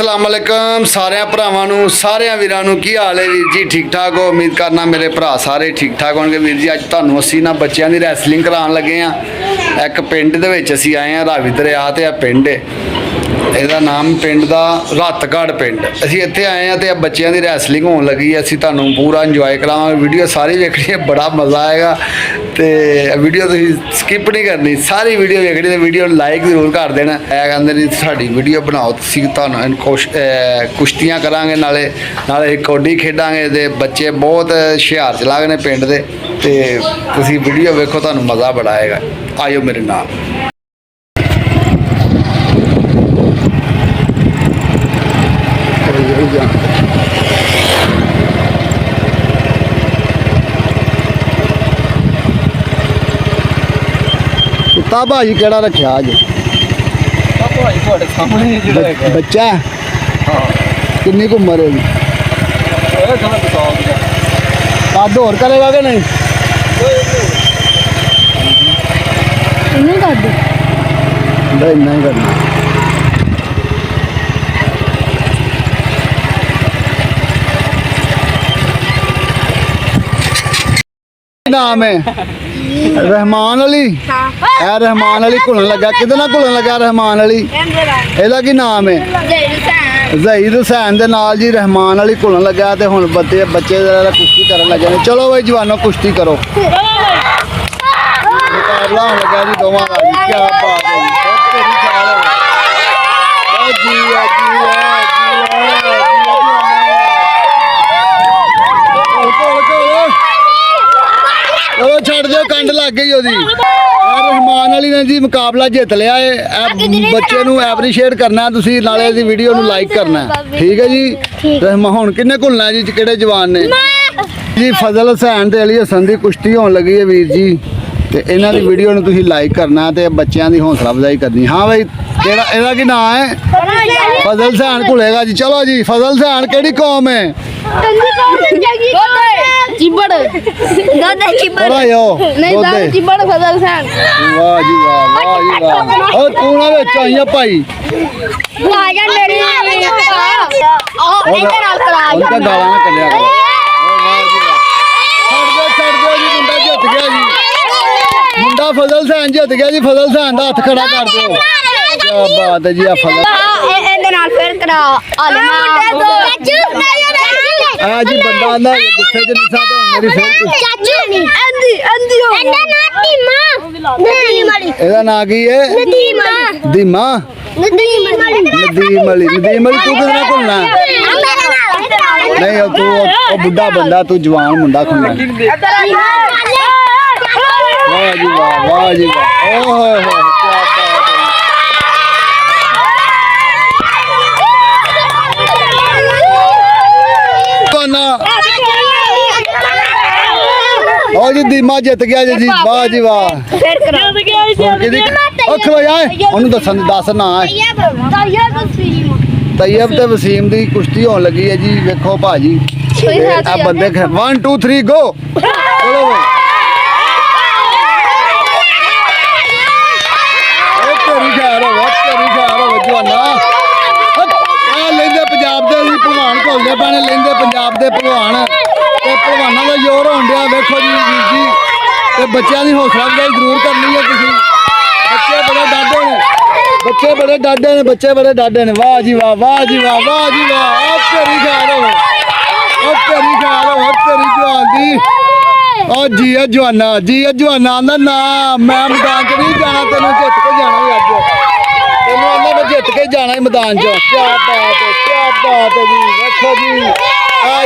अस्सलाम वालेकुम सारे भरावां नूं सारे वीरां नूं की हाल है वीर जी ठीक ठाक हो उम्मीद करना मेरे भरा सारे ठीक ठाक होणगे वीर जी अज तुहानूं असीं ना बच्चों की रैसलिंग कराउण लगे हाँ एक पिंड दे विच असीं आए हाँ रावी दरिया ते पिंड है ਇਹਦਾ ਨਾਮ ਪਿੰਡ ਦਾ ਰਤਗੜ ਪਿੰਡ ਅਸੀਂ ਇੱਥੇ ਆਏ ਆ ਤੇ ਬੱਚਿਆਂ ਦੀ ਰੈਸਲਿੰਗ ਹੋਣ ਲੱਗੀ ਹੈ ਅਸੀਂ ਤੁਹਾਨੂੰ ਪੂਰਾ ਇੰਜੋਏ ਕਰਾਵਾਂਗੇ ਵੀਡੀਓ ਸਾਰੀ ਵੇਖਣੀ ਹੈ ਬੜਾ ਮਜ਼ਾ ਆਏਗਾ ਤੇ ਵੀਡੀਓ ਤੁਸੀਂ ਸਕਿਪ ਨਹੀਂ ਕਰਨੀ ਸਾਰੀ ਵੀਡੀਓ ਵੇਖਣੀ ਤੇ ਵੀਡੀਓ ਨੂੰ ਲਾਈਕ ਜ਼ਰੂਰ ਕਰ ਦੇਣਾ ਇਹ ਕਹਿੰਦੇ ਨੇ ਸਾਡੀ ਵੀਡੀਓ ਬਣਾਓ ਤੁਸੀਂ ਤੁਹਾਨੂੰ ਕੁਸ਼ਤੀਆਂ ਕਰਾਂਗੇ ਨਾਲੇ ਕੌਡੀ ਖੇਡਾਂਗੇ ਤੇ ਬੱਚੇ ਬਹੁਤ ਹੁਸ਼ਿਆਰ ਚਲਾਕ ਨੇ ਪਿੰਡ ਦੇ ਤੇ ਤੁਸੀਂ ਵੀਡੀਓ ਵੇਖੋ ਤੁਹਾਨੂੰ ਮਜ਼ਾ ਬੜਾ ਆਏਗਾ ਆਇਓ ਮੇਰੇ ਨਾਲ कुत्ता भाजी केड़ा रखा अज बच्चा किन्नी की उम्र होगी कद होर करेगा कि नहीं इन्ना ही करना नाम है रहमान अली ए रहमान अली घुलन लगा किदे नाल घुलन लगा रहमान अली एदा की नाम है ज़हीद हुसैन दे नाल जी रहमान अली घुलन लगा ते हुण बच्चे कुश्ती करन लगे ने चलो भाई जवानों कुश्ती करो मुकाबला होने लगा जी दोवां दा जी क्या बात है जी छड़ दो कंड लग गई ओदी रहमान अली ने जी मुकाबला जित लिया है बच्चे नूं एप्रीशिएट करना तुसीं नाले दी वीडियो नूं लाइक करना ठीक है जी रहमान हुण किन्ने घुलना जी किहड़े जवान ने जी फजल हुसैन ते अली हसन दी कुश्ती होण लगी है वीर जी ते इन्हां दी वीडियो नूं तुसीं लाइक करना ते बच्चों दी हौसला अफजाई करनी हाँ भाई केड़ा इहदा की नाम है फजल हुसैन घुलेगा जी चलो जी फजल हुसैन केड़ी कौम है चिबड़ चिबड़ नहीं चिबड़ फजल हुसैन वाह जी वाह और तू ना विच आईया भाई आ जा मेरे इधर नाल करा उनका गाला ना कन्या वाह जी वाह छड़ दो जी मुंडा जित गया जी मुंडा फजल हुसैन जित गया जी फजल हुसैन दा हाथ खड़ा कर दो क्या बात है जी आ फजल इधर नाल फिर करा आलमा आज जी बंदा ना गुस्से च नहीं सा तो मेरी फिर चाचू अंधी अंधी हो नाती मां नदीम अली एदा नाम की है नदीम दीमा नदीम अली तू किधर ना घुलना नहीं तू ओ बुड्ढा बंदा तू जवान मुंडा खुलना वाह जी वाह ओहो क्या ओ जी दीमा जित गया जी वाह जी वाह दस ना तैयब ते वसीम दी कुश्ती होने लगी है जी वेखो भाजी बंदे 1 2 3 गो चलो लेंदे पंजाब दे भलवान घुलदे पैने लेंदे पंजाब दे भलवान ते भलवानां दा जोर होण दिया वेखो जी वीर जी ते बच्चों की हौसला अफजाई जरूर करनी है तुसीं बच्चे बड़े डाडे ने वाह जी वाह तेरी ख्याल हो तेरी जवान दी ओ जी जवाना आंदा ना मैं मैदान च नहीं जाना तेनों जित के जाना ही अज तेनों आंदा मैं जित के जाना ही मैदान च क्या बात है जी देखो जी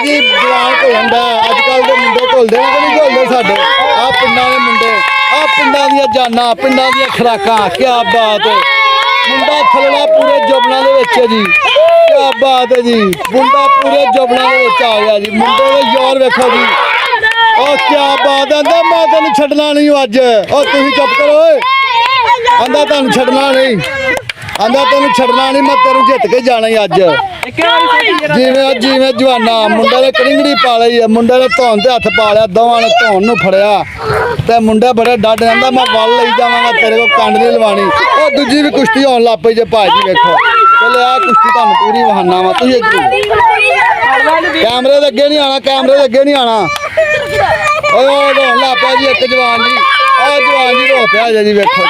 जी जवान घुलन दा अजकल के मुंडे घुलदे ने कि नहीं घुलदे साडे आ पिंडां दे मुंडे आ पिंडां दियां जानां पिंडां दियां खुराकां क्या बात है मुंडा थलड़ा पूरे जुबना दे विच जी क्या बात है जी मुंडा पूरे जुबना दे विच आ गया जी मुंडे दे जोर वेखो जी ओ क्या बात है आंदा मैं तैनूं छड्डना नहीं अज ओ तुसीं चुप करो ओए आंदा तैनूं छड्डना नहीं मैं तेनों जित के जाना ही अज जिवें जवाना मुंडे ने कड़िंगड़ी पा ली है मुंडे ने धौन ते हथ पा लिया दोवां ने धौन नूं फड़िया ते मुंडे बड़े डट कहंदा मैं वल लई जावांगा तेरे को कंड नहीं लवानी ओ दूजी भी कुश्ती होण लग पई जे भाजी वेखो ਚਲੇ ਆ ਕੁਸ਼ਤੀ ਤੁਹਾਨੂੰ ਪੂਰੀ ਵਹਾਨਾ ਵਾ ਤੁਸੀਂ ਕੈਮਰੇ ਦੇ ਅੱਗੇ ਨਹੀਂ ਆਣਾ ਕੈਮਰੇ ਦੇ ਅੱਗੇ ਨਹੀਂ ਆਣਾ ਓਏ ਉਹ ਰੋਣ ਲੱਗ ਪਿਆ ਜੀ ਇੱਕ ਜਵਾਨ ਜੀ ਆ ਜਵਾਨ ਜੀ ਰੋ ਪਿਆ ਜੀ ਵੇਖੋ ਜੀ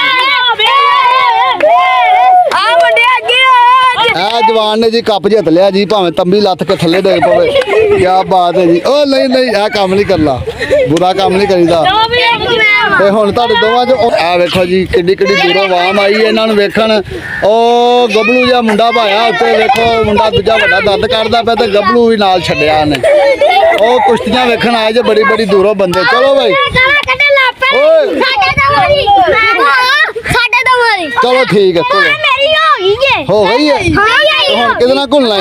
ਆ ਜਵਾਨ ਨੇ ਜੀ ਕੱਪ ਜਿੱਤ ਲਿਆ ਜੀ ਭਾਵੇਂ ਤੰਬੀ ਲੱਥ ਕੇ ਥੱਲੇ ਡੇਗ ਪਵੇ ਕੀ ਬਾਤ ਹੈ ਜੀ ਉਹ ਨਹੀਂ ਨਹੀਂ ਇਹ ਕੰਮ ਨਹੀਂ ਕਰਨਾ ਬੁਰਾ ਕੰਮ ਨਹੀਂ ਕਰੀਦਾ ਤੇ ਹੁਣ ਤੁਹਾਡੇ ਦੋਵਾਂ ਚ ਆ ਵੇਖੋ ਜੀ ਕਿੱਡੀ ਕਿੱਡੀ ਦੂਰੋਂ ਆਵਾਮ ਆਈ ਇਹਨਾਂ ਨੂੰ ਵੇਖਣ ਉਹ ਗੱਭਰੂ ਜਿਹਾ ਮੁੰਡਾ ਭਾਇਆ ਉੱਤੇ ਵੇਖੋ ਮੁੰਡਾ ਦੂਜਾ ਵੱਡਾ ਦੰਦ ਕੱਢਦਾ ਪਿਆ ਤੇ ਗੱਭਰੂ ਵੀ ਨਾਲ ਛੱਡਿਆ ਨੇ ਉਹ ਕੁਸ਼ਤੀਆਂ ਵੇਖਣ ਆਏ ਜੇ ਬੜੀ ਬੜੀ ਦੂਰੋਂ ਬੰਦੇ ਚਲੋ ਬਾਈ ਓਏ ਚਲੋ ਠੀਕ ਹੈ ਚਲੋ ਹੋ ਗਈ ਹੈ ਹੁਣ ਕਿਹਦੇ ਨਾਲ ਘੁਲਣਾ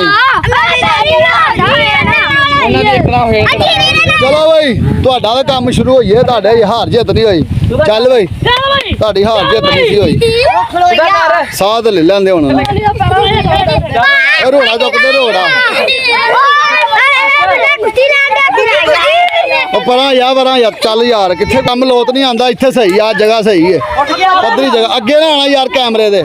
ਚਲੋ ਬਈ ਤੁਹਾਡਾ ਤਾਂ ਕੰਮ ਸ਼ੁਰੂ ਹੋਈਏ ਤੁਹਾਡੇ ਹਾਰ ਜਿੱਤ ਨਹੀਂ ਹੋਈ ਚੱਲ ਬਈ ਤੁਹਾਡੀ ਹਾਰ ਜਿੱਤ ਨਹੀਂ ਸੀ ਹੋਈ ਸਾਹ ਤੇ ਲੈ ਲੈਂਦੇ ਹੁਣ ਰੋੜਾ ਚੁੱਕਦੇ ਰੋੜਾ ਉਹ ਪਰਾਂ ਯਾਰ ਚੱਲ ਯਾਰ ਕਿੱਥੇ ਕੰਮ ਲੋਤ ਨਹੀਂ ਆਂਦਾ ਇੱਥੇ ਸਹੀ ਆ ਜਗ੍ਹਾ ਸਹੀ ਹੈ ਪੱਧਰੀ ਜਗ੍ਹਾ ਅੱਗੇ ਨਾ ਆਣਾ ਯਾਰ ਕੈਮਰੇ ਦੇ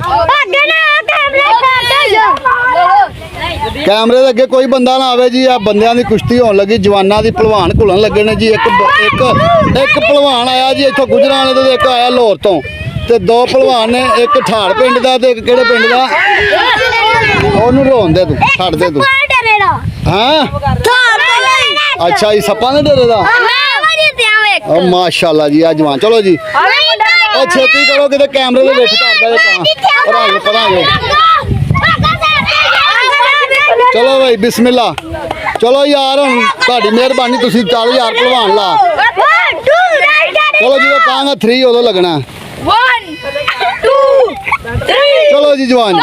ਕੈਮਰੇ ਦੇ ਅੱਗੇ ਕੋਈ ਬੰਦਾ ਨਾ ਆਵੇ ਜੀ ਆ ਬੰਦਿਆਂ ਦੀ ਕੁਸ਼ਤੀ ਹੋਣ ਲੱਗੀ ਜਵਾਨਾਂ ਦੀ ਭਲਵਾਨ ਘੁਲਣ ਲੱਗੇ ਨੇ ਜੀ ਇੱਕ ਭਲਵਾਨ ਆਇਆ ਜੀ ਇੱਥੋਂ ਗੁਜਰਾਂ ਵਾਲੇ ਤੋਂ ਇੱਕ ਆਇਆ ਲਾਹੌਰ ਤੋਂ ਤੇ ਦੋ ਭਲਵਾਨ ਨੇ ਇੱਕ ਠਾੜ ਪਿੰਡ ਦਾ ਤੇ ਇੱਕ ਕਿਹੜੇ ਪਿੰਡ ਦਾ ਉਹਨੂੰ ਰੋਣ ਦੇ ਤੂੰ ਛੱਡ ਦੇ ਤੂੰ ਹਾਂ ਅੱਛਾ ਜੀ ਸੱਪਾਂ ਦੇ ਡੇਰੇ ਦਾ ਉਹ ਮਾਸ਼ਾਅੱਲਾ ਜੀ ਆ ਜਵਾਨ ਚਲੋ ਜੀ ਉਹ ਛੇਤੀ ਕਰੋ ਕਿਤੇ ਕੈਮਰੇ ਦੇ ਵਿੱਚ ਕਰਦਾ ਜੇ ਪਰਾਂ ਚਲੋ ਭਾਈ ਬਿਸਮਿਲ੍ਲਾ ਚਲੋ ਯਾਰ ਹੁਣ ਤੁਹਾਡੀ ਮਿਹਰਬਾਨੀ ਤੁਸੀਂ ਚੱਲ ਯਾਰ ਭਲਵਾਨ ਲਾ ਚਲੋ ਜਦੋਂ ਕਹਾਂਗਾ 3 ਉਦੋਂ ਲੱਗਣਾ 1 2 3 ਚਲੋ ਜੀ ਜਵਾਨ ਜੀ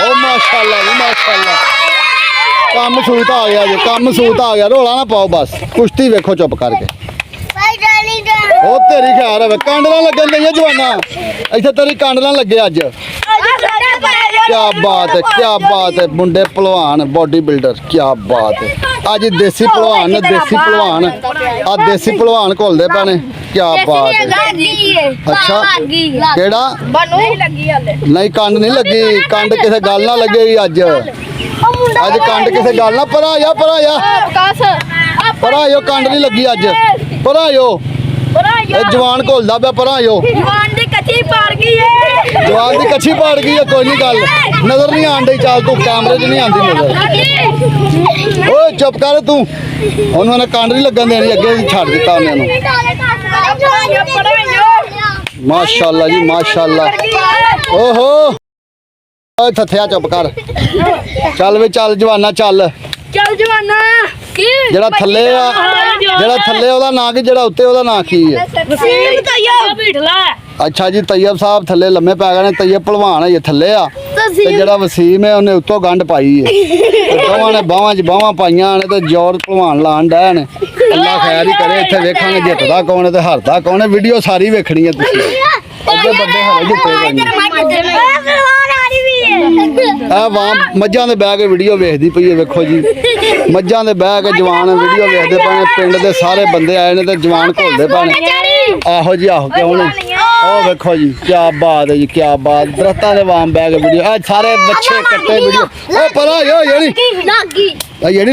ਉਹ ਮਾਸ਼ਾਅੱਲਾ ਜੀ ਮਾਸ਼ਾਅੱਲਾ ਕੰਮ ਸੂਤ ਆ ਗਿਆ ਜੀ ਕੰਮ ਸੂਤ ਆ ਗਿਆ ਰੋਲਾ ਨਾ ਪਾਓ ਬਸ ਕੁਸ਼ਤੀ ਵੇਖੋ ਚੁੱਪ ਕਰਕੇ ਉਹ ਤੇਰੀ ਖਿਆਲ ਰਵੇ ਕੰਡ ਨਾਲ ਲੱਗਣ ਦਈਆਂ ਜਵਾਨਾ ਇੱਥੇ ਤੇਰੀ ਕੰਡ ਨਾਲ ਲੱਗੇ ਅੱਜ क्या बात है मुंडे पहलवान बॉडी बिल्डर क्या बात है आज देसी पहलवान आ देसी पहलवान घोलते पैने क्या बात है अच्छा केड़ा नहीं कंड नहीं लगी कंड किसे गल ना लगेगी अज कंड किसे गल ना पर आयो कंड नहीं लगी अज पर आयो जवान घोलदा पिया पर आयो जवान दी कच्छी पाड़ गई है कोई नहीं गल नजर नहीं आन दी चल तू कैमरे च नहीं आंदी नजर ओए चुप कर तू उन्होंने कंड नहीं लगन देनी अगे छड़ दिता उन्होंने माशाअल्लाह जी माशाअल्लाह ओहो ओए थथिया चुप कर चल वे चल जवाना चल जवाना ਜਿਹੜਾ ਥੱਲੇ ਉਹਦਾ ਨਾਂ ਕੀ ਜਿਹੜਾ ਉੱਤੇ ਉਹਦਾ ਨਾਂ ਕੀ ਹੈ ਵਸੀਮ ਤੈਯਬ ਅੱਛਾ ਜੀ ਤੈਯਬ ਸਾਹਿਬ ਥੱਲੇ ਲੰਮੇ ਪੈ ਗਏ ਨੇ ਤੈਯਬ ਭਲਵਾਨ ਹੈ ਇਹ ਥੱਲੇ ਆ ਤੇ ਜਿਹੜਾ ਵਸੀਮ ਹੈ ਉਹਨੇ ਉੱਤੋਂ ਗੰਢ ਪਾਈ ਹੈ ਦੋਵਾਂ ਨੇ ਬਾਹਾਂ 'ਚ ਬਾਹਾਂ ਪਾਈਆਂ ਨੇ ਤੇ ਜ਼ੋਰ ਭਲਵਾਨ ਲਾਣ ਡੈ ਨੇ ਅੱਲਾ ਖੈਰ ਹੀ ਕਰੇ ਇੱਥੇ ਵੇਖਾਂਗੇ ਜਿੱਤਦਾ ਕੌਣ ਹੈ ਤੇ ਹਾਰਦਾ ਕੌਣ ਹੈ ਵੀਡੀਓ ਸਾਰੀ ਵੇਖਣੀ ਹੈ ਤੁਸੀਂ ਅੱਗੇ ਵੱਡੇ ਹਾਰੇ ਜਿੱਤੇ ਗਏ ਆ ਵਾਂ ਮੱਝਾਂ ਦੇ ਬਹਿ ਕੇ ਵੀਡੀਓ ਵੇਖਦੀ ਪਈ ਹੈ ਵੇਖੋ ਜੀ ਮੱਝਾਂ ਦੇ ਬਹਿ ਕੇ ਜਵਾਨ ਵੀਡੀਓ ਵੇਖਦੇ ਪਏ ਪਿੰਡ ਦੇ ਸਾਰੇ ਬੰਦੇ ਆਏ ਨੇ ਤੇ ਜਵਾਨ ਘੁਲਦੇ ਪਏ ਨੇ ਆਹੋ ਜੀ ਆਹੋ ਕਿਉਂ ਨਹੀਂ ਉਹ ਵੇਖੋ ਜੀ ਕੀ ਬਾਤ ਹੈ ਜੀ ਕੀ ਬਾਤ ਦਰਖਤਾਂ ਦੇ ਵਾਂ ਬਹਿ ਕੇ ਵੀਡੀਓ ਆ ਸਾਰੇ ਬੱਚੇ ਕੱਟੇ ਵੀਡੀਓ ਓ ਪਰਾ ਯੋ ਯਣੀ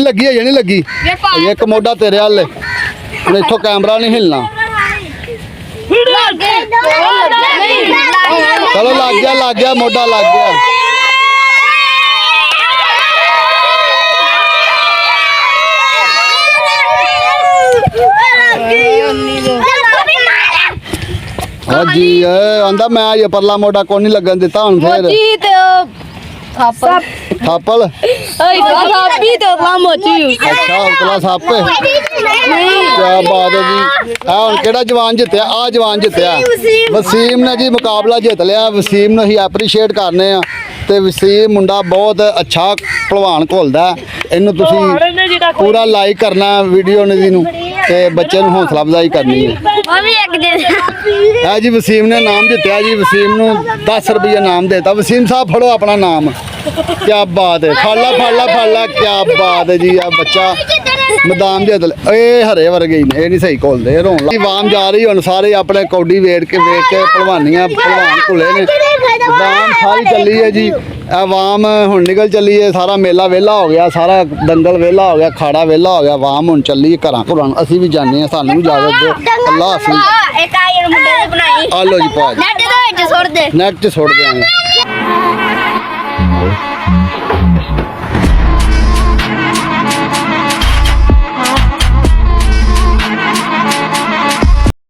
ਲੱਗੀ ਇੱਕ ਮੋਢਾ ਤੇਰੇ ਵਾਲੇ ਹੁਣ ਇੱਥੋਂ ਕੈਮਰਾ ਨਹੀਂ ਹਿਲਣਾ ਚਲੋ ਲੱਗ ਗਿਆ ਮੋਢਾ ਲੱਗ ਗਿਆ जी आंदा मैं ये परला मोटा को नहीं लगन देता हूं फिर थापल अच्छा उतला सप क्या बात है जी हुन केड़ा जवान जितया आ जवान जितया वसीम ने जी मुकाबला जित लिया वसीम ने ही एप्रीशिएट करने आ ते वसीम मुंडा बहुत अच्छा भलवान घोलदा इनू तुसी पूरा लाइक करना वीडियो ने ते बच्चे नूं हौसला अफजाई करनी है जी वसीम ने नाम जितया जी वसीम नूं 10 रुपये नाम देता वसीम साहब फड़ो अपना नाम क्या बात है फाला क्या बात है जी आ बच्चा मैदान जित ए हरे वर्गे ने ये नहीं सही घोलदे रोन लग वाम जा रही हुण सारे अपने कौडी वेट के भलवानियां भलवान घुले ने वाम सारी चली है जी ਆਵਾਮ ਹੁਣ ਨਿਕਲ ਚੱਲੀਏ, ਸਾਰਾ ਮੇਲਾ ਵਿਹਲਾ ਹੋ ਗਿਆ, ਸਾਰਾ ਦੰਗਲ ਵਿਹਲਾ ਹੋ ਗਿਆ, ਖਾੜਾ ਵਿਹਲਾ ਹੋ ਗਿਆ, ਆਵਾਮ ਹੁਣ ਚੱਲੀਏ ਘਰਾਂ ਘਰਾਂ ਨੂੰ। ਅਸੀਂ ਵੀ ਜਾਂਦੇ ਹਾਂ, ਸਾਨੂੰ ਵੀ ਇਜਾਜ਼ਤ ਦਿਓ। ਅੱਲਾ ਹਾਫਿਜ਼। ਇੱਕ ਆਇਰ ਮੁੰਡੇ ਨੇ ਬਣਾਈ ਆ ਲਓ ਜੀ ਭਾਜੀ, ਨੈਟ ਦੇ ਵਿੱਚ ਸੁੱਟ ਦੇ ਨੈਟ 'ਚ ਸੁੱਟ ਦਿਆਂਗੇ।